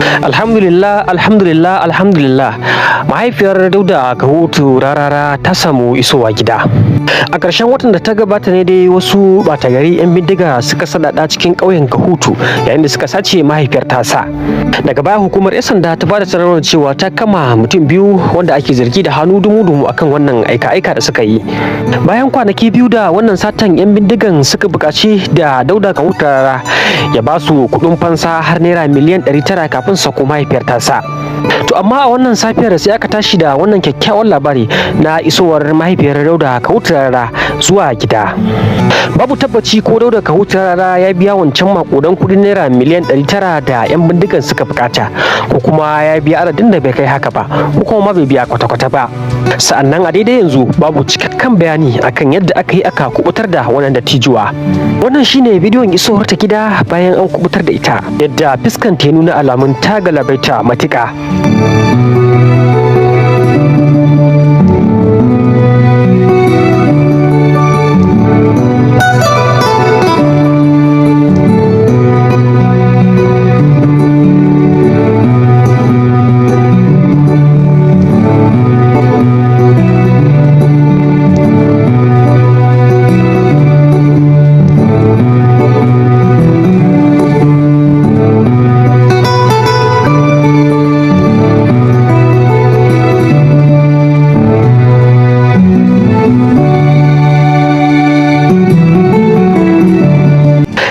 Alhamdulillah, alhamdulillah, alhamdulillah. Mahaifiyar Dauda Kahutu Rarara ta samu isowa gida. A ƙarshen watan da ta gabata ne dai wasu ɓata gari 'yan bindiga suka sadada cikin ƙauyen Kahutu yayin da suka sace mahaifiyar tasa. Daga baya hukumar 'yan sanda ta bada sanarwar cewa ta kama mutum biyu wanda ake zargi da hannu dumu-dumu akan wannan aika-aika da suka yi. Bayan kwanaki biyu da wannan satan 'yan bindigan suka buƙaci da Dauda Kahutu Rarara ya ba su kuɗin fansa har naira miliyan 900 kafin sako mahaifiyar tasa. To amma a wannan safiyar sai aka tashi da wannan kyakkyawan labari na isowar mahaifiyar Dauda Kahutu Rarara zuwa gida. Babu tabbaci ko Dauda Kahutu Rarara ya biya wancan makudan kudin naira miliyan 900 da 'yan bindigan suka bukata, ko kuma ya biya adadin da bai kai haka ba, ko kuma bai biya kwata-kwata ba. Sa'annan a daidai yanzu babu cikakken bayani akan yadda aka yi aka kubutar da wannan dattijuwa. Wannan shine bidiyon isowar ta gida bayan an kubutar da ita, yadda fiskan ta nuna alamun ta galabaita matuƙa.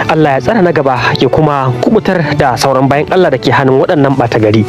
Allah ya tsara na gaba ya kuma kubutar da sauran bayan Allah da ke hannun waɗannan ɓata gari.